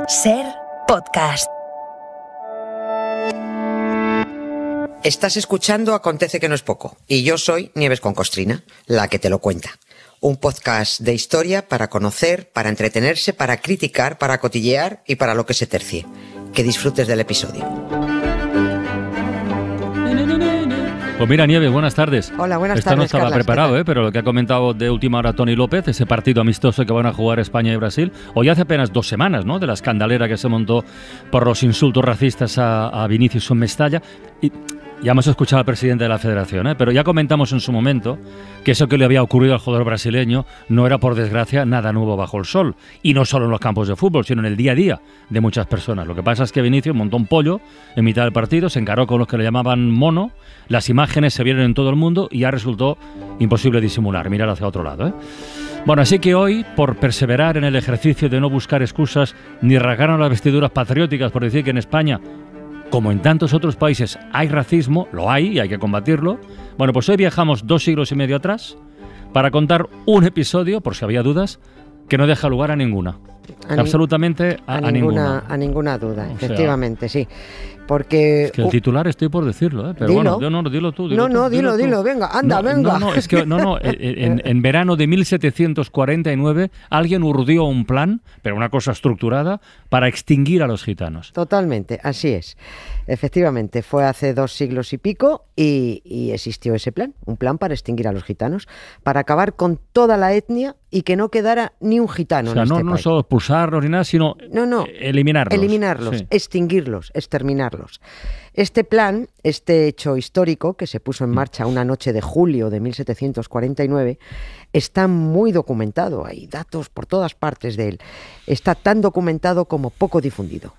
Ser podcast. Estás escuchando Acontece que no es poco, y yo soy Nieves con Costrina, la que te lo cuenta. Un podcast de historia para conocer, para entretenerse, para criticar, para cotillear y para lo que se tercie. Que disfrutes del episodio. Pues mira, Nieves, buenas tardes. Hola, buenas tardes. Esta no estaba Carlas, preparado, pero lo que ha comentado de última hora Toni López, ese partido amistoso que van a jugar España y Brasil, hoy hace apenas 2 semanas, ¿no?, de la escandalera que se montó por los insultos racistas a Vinicius en Mestalla. Y ya hemos escuchado al presidente de la federación, pero ya comentamos en su momento que eso que le había ocurrido al jugador brasileño no era, por desgracia, nada nuevo bajo el sol. Y no solo en los campos de fútbol, sino en el día a día de muchas personas. Lo que pasa es que Vinicius montó un pollo en mitad del partido, se encaró con los que le llamaban mono, las imágenes se vieron en todo el mundo y ya resultó imposible disimular, mirar hacia otro lado. Bueno, así que hoy, por perseverar en el ejercicio de no buscar excusas ni rasgarnos las vestiduras patrióticas por decir que en España, como en tantos otros países, hay racismo, lo hay y hay que combatirlo. Bueno, pues hoy viajamos 2 siglos y medio atrás para contar un episodio, por si había dudas, que no deja lugar a ninguna. Absolutamente a ninguna. A ninguna duda, efectivamente, sí. Porque es que el titular estoy por decirlo, pero dilo. Bueno, dilo tú. Dilo, venga, anda, venga. En verano de 1749 alguien urdió un plan, pero una cosa estructurada, para extinguir a los gitanos. Totalmente, así es. Efectivamente, fue hace 2 siglos y pico y existió ese plan, un plan para extinguir a los gitanos, para acabar con toda la etnia y que no quedara ni un gitano en este país. No solo expulsarlos ni nada, sino eliminarlos. Eliminarlos, sí. Extinguirlos, exterminarlos. Este plan, este hecho histórico que se puso en marcha una noche de julio de 1749, está muy documentado, hay datos por todas partes de él. Está tan documentado como poco difundido,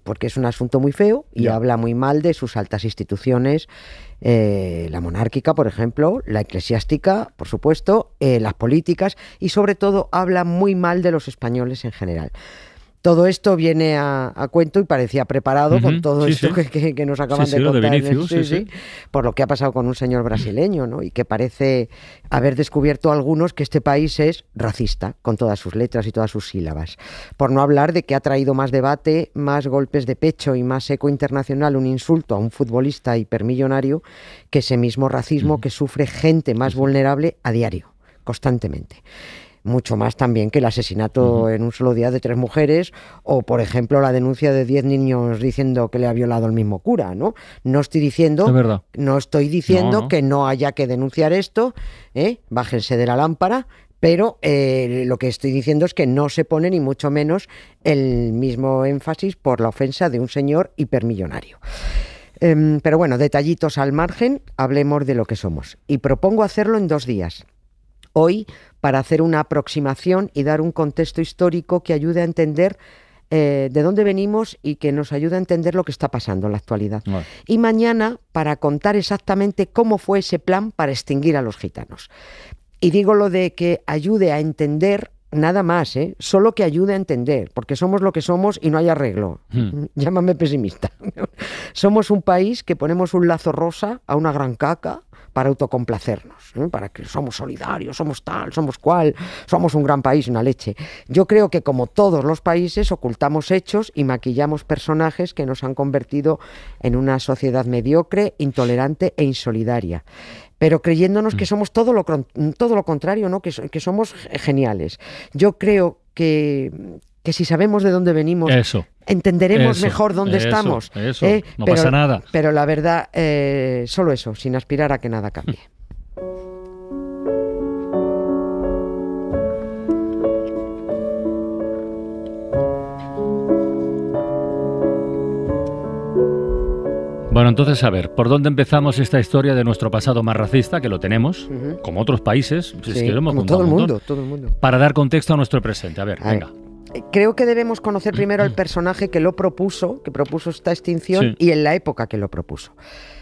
porque es un asunto muy feo y habla muy mal de sus altas instituciones, la monárquica, por ejemplo, la eclesiástica, por supuesto, las políticas, y sobre todo habla muy mal de los españoles en general. Todo esto viene a cuento y parecía preparado con todo esto sí. Que nos acaban de contar. De Vinicius, por lo que ha pasado con un señor brasileño, ¿no? Y que parece haber descubierto algunos que este país es racista, con todas sus letras y todas sus sílabas. Por no hablar de que ha traído más debate, más golpes de pecho y más eco internacional un insulto a un futbolista hipermillonario que ese mismo racismo que sufre gente más vulnerable a diario, constantemente. Mucho más también que el asesinato en un solo día de 3 mujeres o, por ejemplo, la denuncia de 10 niños diciendo que le ha violado el mismo cura, ¿no? No estoy diciendo que no haya que denunciar esto, bájense de la lámpara, pero lo que estoy diciendo es que no se pone ni mucho menos el mismo énfasis por la ofensa de un señor hipermillonario. Pero bueno, detallitos al margen, hablemos de lo que somos. Y propongo hacerlo en 2 días. Hoy, para hacer una aproximación y dar un contexto histórico que ayude a entender de dónde venimos y que nos ayude a entender lo que está pasando en la actualidad. Bueno. Y mañana, para contar exactamente cómo fue ese plan para extinguir a los gitanos. Y digo lo de que ayude a entender, nada más, solo que ayude a entender, porque somos lo que somos y no hay arreglo. Llámame pesimista. Somos un país que ponemos un lazo rosa a una gran caca para autocomplacernos, para que somos solidarios, somos tal, somos cual, somos un gran país, una leche. Yo creo que, como todos los países, ocultamos hechos y maquillamos personajes que nos han convertido en una sociedad mediocre, intolerante e insolidaria. Pero creyéndonos que somos todo lo contrario, ¿no? Que somos geniales. Yo creo que si sabemos de dónde venimos, entenderemos mejor dónde estamos. No pasa nada. Pero la verdad, solo eso, sin aspirar a que nada cambie. Bueno, entonces, a ver, ¿por dónde empezamos esta historia de nuestro pasado más racista, que lo tenemos, como otros países? Sí, es que lo hemos como todo el mundo. Para dar contexto a nuestro presente. A ver, venga. Creo que debemos conocer primero al personaje que propuso esta extinción y en la época que lo propuso.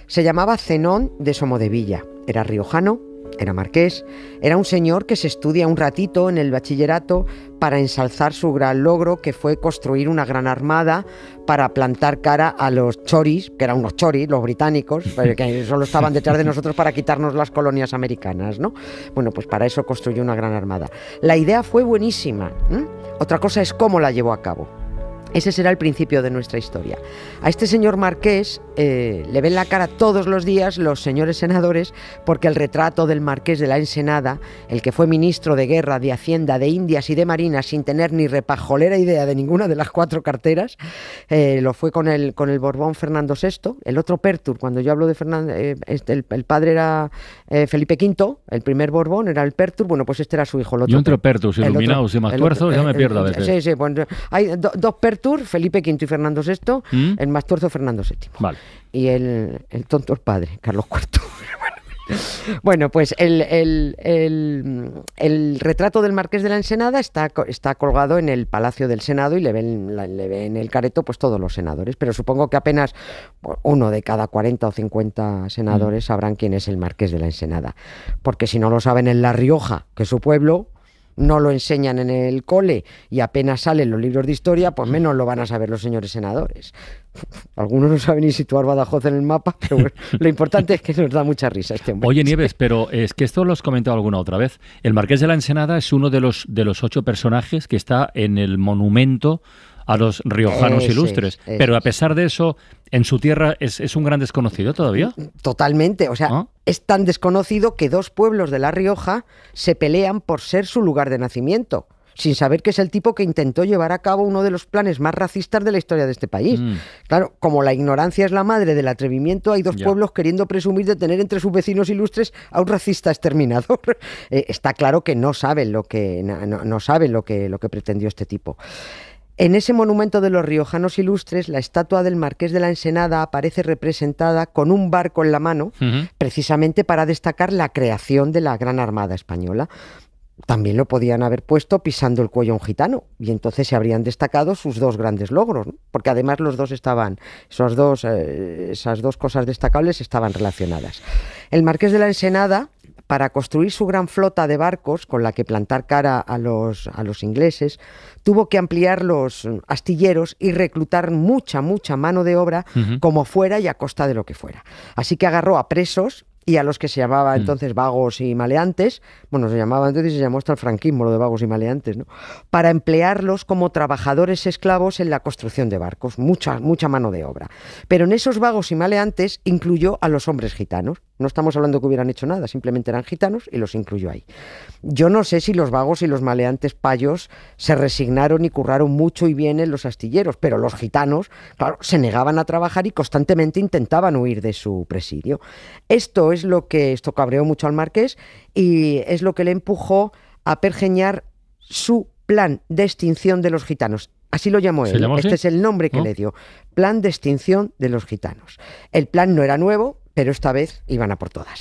Se llamaba Zenón de Somodevilla, era riojano, era marqués, era un señor que se estudia un ratito en el bachillerato para ensalzar su gran logro, que fue construir una gran armada para plantar cara a los choris, que eran unos choris, los británicos, que solo estaban detrás de nosotros para quitarnos las colonias americanas, ¿no? Bueno, pues para eso construyó una gran armada. La idea fue buenísima, Otra cosa es cómo la llevó a cabo. Ese será el principio de nuestra historia. A este señor marqués le ven la cara todos los días los señores senadores, porque el retrato del marqués de la Ensenada, el que fue ministro de Guerra, de Hacienda, de Indias y de Marina, sin tener ni repajolera idea de ninguna de las 4 carteras, lo fue con el Borbón Fernando VI. El otro Pertur, cuando yo hablo de Fernando, el padre era Felipe V, el primer Borbón era el Pertur, bueno, pues este era su hijo. El otro, yo entre Perturs iluminados y más tuerzos ya me pierdo a veces. Sí, bueno, hay dos Pertur, Felipe V y Fernando VI, el más tuerzo Fernando VII. Vale. Y el tonto el padre, Carlos IV. Bueno, pues el retrato del marqués de la Ensenada está colgado en el Palacio del Senado y le ven el careto pues todos los senadores, pero supongo que apenas uno de cada 40 o 50 senadores sabrán quién es el marqués de la Ensenada, porque si no lo saben en La Rioja, que es su pueblo, no lo enseñan en el cole y apenas salen los libros de historia, pues menos lo van a saber los señores senadores. Algunos no saben ni situar Badajoz en el mapa, pero bueno, lo importante es que nos da mucha risa este hombre. Oye, Nieves, pero es que esto lo has comentado alguna otra vez. El Marqués de la Ensenada es uno de los 8 personajes que está en el monumento a los riojanos ilustres. Pero a pesar de eso, en su tierra es un gran desconocido todavía. Totalmente, o sea, es tan desconocido que 2 pueblos de La Rioja se pelean por ser su lugar de nacimiento, sin saber que es el tipo que intentó llevar a cabo uno de los planes más racistas de la historia de este país. Claro, como la ignorancia es la madre del atrevimiento, hay 2 pueblos queriendo presumir de tener entre sus vecinos ilustres a un racista exterminador. Está claro que no saben lo que pretendió este tipo. En ese monumento de los riojanos ilustres, la estatua del Marqués de la Ensenada aparece representada con un barco en la mano, precisamente para destacar la creación de la Gran Armada Española. También lo podían haber puesto pisando el cuello a un gitano, y entonces se habrían destacado sus 2 grandes logros, ¿no? Porque además los dos estaban, esas dos cosas destacables estaban relacionadas. El Marqués de la Ensenada, para construir su gran flota de barcos con la que plantar cara a los ingleses, tuvo que ampliar los astilleros y reclutar mucha mano de obra, como fuera y a costa de lo que fuera. Así que agarró a presos y a los que se llamaba entonces vagos y maleantes, bueno, se llamaba entonces y se llamó hasta el franquismo lo de vagos y maleantes, ¿no? Para emplearlos como trabajadores esclavos en la construcción de barcos, mucha mano de obra. Pero en esos vagos y maleantes incluyó a los hombres gitanos. No estamos hablando que hubieran hecho nada, simplemente eran gitanos y los incluyó ahí. Yo no sé si los vagos y los maleantes payos se resignaron y curraron mucho y bien en los astilleros, pero los gitanos, claro, se negaban a trabajar y constantemente intentaban huir de su presidio. Esto cabreó mucho al marqués y es lo que le empujó a pergeñar su plan de extinción de los gitanos. Así lo llamó él. Este es el nombre que le dio. Plan de extinción de los gitanos. El plan no era nuevo, pero esta vez iban a por todas.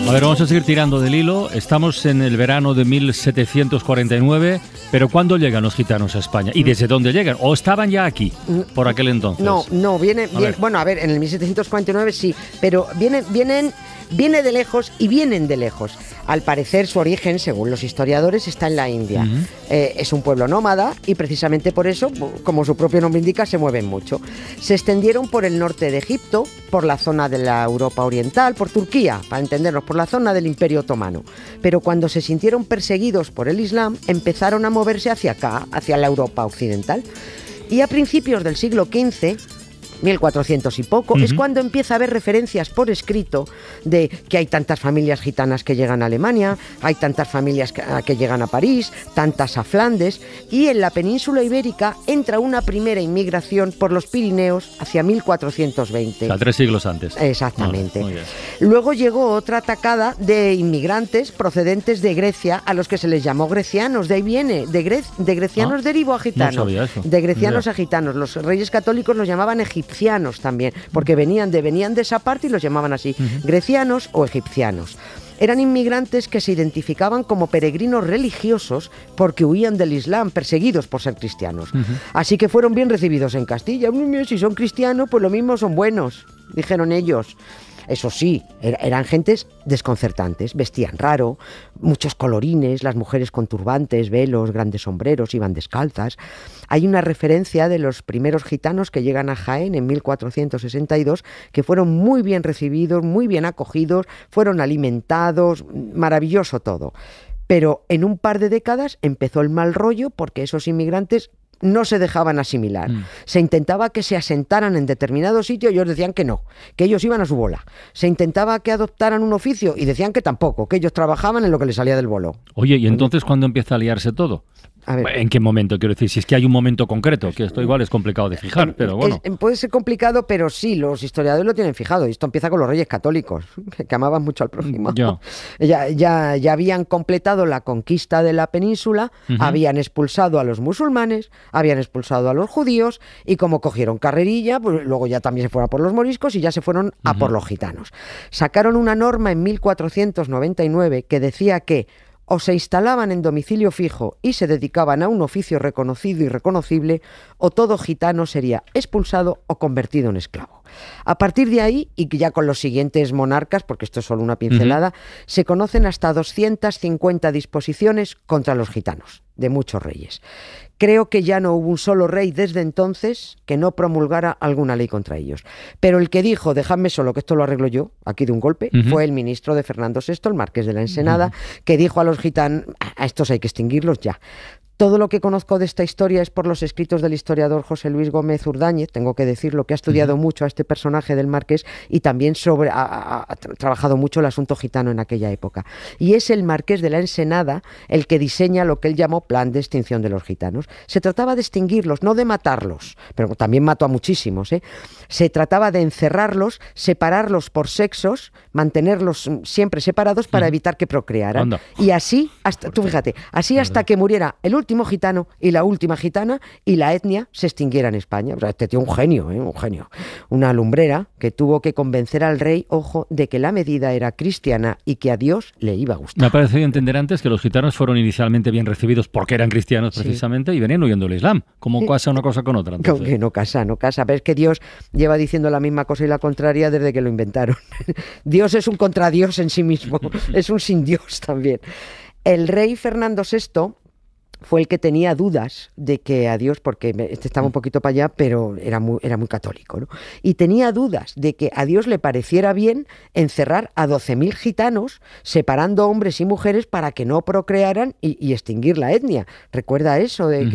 A ver, vamos a seguir tirando del hilo. Estamos en el verano de 1749, pero ¿cuándo llegan los gitanos a España? ¿Y desde dónde llegan? ¿O estaban ya aquí por aquel entonces? No, viene, bueno, a ver, en el 1749 sí, pero viene de lejos y vienen de lejos. Al parecer su origen, según los historiadores, está en la India. Es un pueblo nómada y precisamente por eso, como su propio nombre indica, se mueven mucho. Se extendieron por el norte de Egipto, por la zona de la Europa Oriental, por Turquía, para entendernos, por la zona del Imperio Otomano. Pero cuando se sintieron perseguidos por el Islam, empezaron a moverse hacia acá, hacia la Europa Occidental. Y a principios del siglo XV, 1400 y poco, es cuando empieza a haber referencias por escrito de que hay tantas familias gitanas que llegan a Alemania, hay tantas familias que llegan a París, tantas a Flandes, y en la península ibérica entra una primera inmigración por los Pirineos hacia 1420. O sea, 3 siglos antes. Exactamente. Muy bien. Luego llegó otra atacada de inmigrantes procedentes de Grecia, a los que se les llamó grecianos. De ahí viene, de grecianos derivó a gitanos. No sabía eso. De grecianos a gitanos. Los reyes católicos los llamaban egipcios. egipcianos también, porque venían de esa parte y los llamaban así, grecianos o egipcianos. Eran inmigrantes que se identificaban como peregrinos religiosos porque huían del Islam, perseguidos por ser cristianos. Así que fueron bien recibidos en Castilla. Si son cristianos, pues lo mismo son buenos, dijeron ellos. Eso sí, eran gentes desconcertantes, vestían raro, muchos colorines, las mujeres con turbantes, velos, grandes sombreros, iban descalzas. Hay una referencia de los primeros gitanos que llegan a Jaén en 1462, que fueron muy bien recibidos, muy bien acogidos, fueron alimentados, maravilloso todo. Pero en un par de décadas empezó el mal rollo porque esos inmigrantes no se dejaban asimilar. Se intentaba que se asentaran en determinado sitio y ellos decían que no, que ellos iban a su bola. Se intentaba que adoptaran un oficio y decían que tampoco, que ellos trabajaban en lo que les salía del bolo. Oye, ¿y entonces cuándo empieza a liarse todo? A ver. ¿En qué momento? Quiero decir, si es que hay un momento concreto, que esto igual es complicado de fijar, pero bueno. Puede ser complicado, pero sí, los historiadores lo tienen fijado. Y esto empieza con los reyes católicos, que amaban mucho al prójimo. Ya habían completado la conquista de la península, habían expulsado a los musulmanes, habían expulsado a los judíos, y como cogieron carrerilla, pues luego ya también se fueron a por los moriscos y ya se fueron a por los gitanos. Sacaron una norma en 1499 que decía que o se instalaban en domicilio fijo y se dedicaban a un oficio reconocido y reconocible, o todo gitano sería expulsado o convertido en esclavo. A partir de ahí, y ya con los siguientes monarcas, porque esto es solo una pincelada, se conocen hasta 250 disposiciones contra los gitanos, de muchos reyes. Creo que ya no hubo un solo rey desde entonces que no promulgara alguna ley contra ellos. Pero el que dijo, dejadme solo, que esto lo arreglo yo, aquí de un golpe, fue el ministro de Fernando VI, el marqués de la Ensenada, que dijo a los gitanos, a estos hay que extinguirlos ya. Todo lo que conozco de esta historia es por los escritos del historiador José Luis Gómez Urdáñez, tengo que decirlo, que ha estudiado mucho a este personaje del marqués y también ha trabajado mucho el asunto gitano en aquella época. Y es el marqués de la Ensenada el que diseña lo que él llamó plan de extinción de los gitanos. Se trataba de extinguirlos, no de matarlos, pero también mató a muchísimos, ¿eh? Se trataba de encerrarlos, separarlos por sexos, mantenerlos siempre separados para evitar que procrearan. Anda. Y así, hasta, tú fíjate, así hasta que muriera el último gitano y la última gitana y la etnia se extinguiera en España. O sea, este tío un genio, un genio. Una lumbrera que tuvo que convencer al rey, ojo, de que la medida era cristiana y que a Dios le iba a gustar. Me ha parecido entender antes que los gitanos fueron inicialmente bien recibidos porque eran cristianos precisamente y venían huyendo del Islam. ¿Cómo casa una cosa con otra? Entonces? Que no casa. Pero es que Dios lleva diciendo la misma cosa y la contraria desde que lo inventaron. Dios es un contradios en sí mismo, es un sin Dios también. El rey Fernando VI fue el que tenía dudas de que a Dios, porque este estaba un poquito para allá, pero era muy católico, ¿no? Y tenía dudas de que a Dios le pareciera bien encerrar a 12.000 gitanos, separando hombres y mujeres para que no procrearan y extinguir la etnia. Recuerda eso, de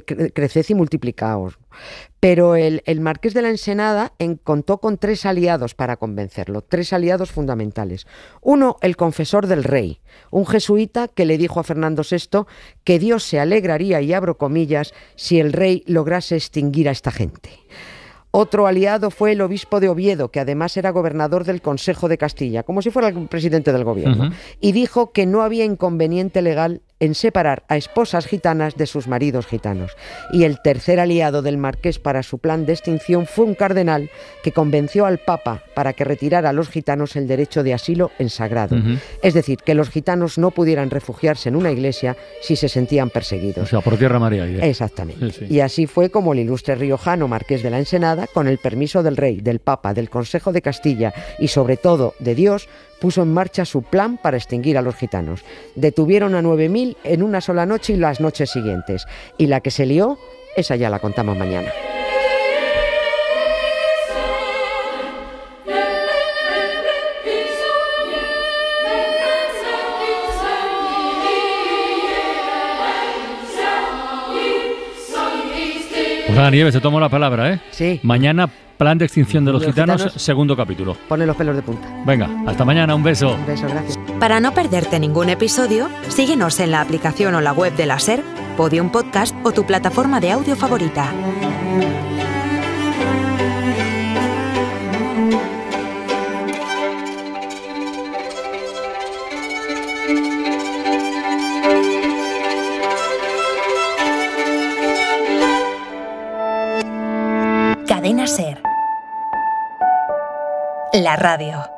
que creced y multiplicaos. Pero el marqués de la Ensenada contó con 3 aliados para convencerlo, 3 aliados fundamentales. Uno, el confesor del rey, un jesuita que le dijo a Fernando VI que Dios se alegraría, y abro comillas, si el rey lograse extinguir a esta gente. Otro aliado fue el obispo de Oviedo, que además era gobernador del Consejo de Castilla, como si fuera el presidente del gobierno, y dijo que no había inconveniente legal en separar a esposas gitanas de sus maridos gitanos. Y el tercer aliado del marqués para su plan de extinción fue un cardenal que convenció al Papa para que retirara a los gitanos el derecho de asilo en sagrado. Es decir, que los gitanos no pudieran refugiarse en una iglesia si se sentían perseguidos. O sea, por tierra, mar y aire. Exactamente. Sí. Y así fue como el ilustre riojano marqués de la Ensenada, con el permiso del rey, del Papa, del Consejo de Castilla y sobre todo de Dios, puso en marcha su plan para extinguir a los gitanos. Detuvieron a 9.000 en una sola noche y las noches siguientes. Y la que se lió, esa ya la contamos mañana. Pues Ana Nieves, te tomo la palabra, ¿eh? Sí. Mañana, plan de extinción de los gitanos, segundo capítulo. Pone los pelos de punta. Venga, hasta mañana, un beso. Un beso, gracias. Para no perderte ningún episodio, síguenos en la aplicación o la web de la SER, Podium Podcast o tu plataforma de audio favorita. Cadena SER. la radio.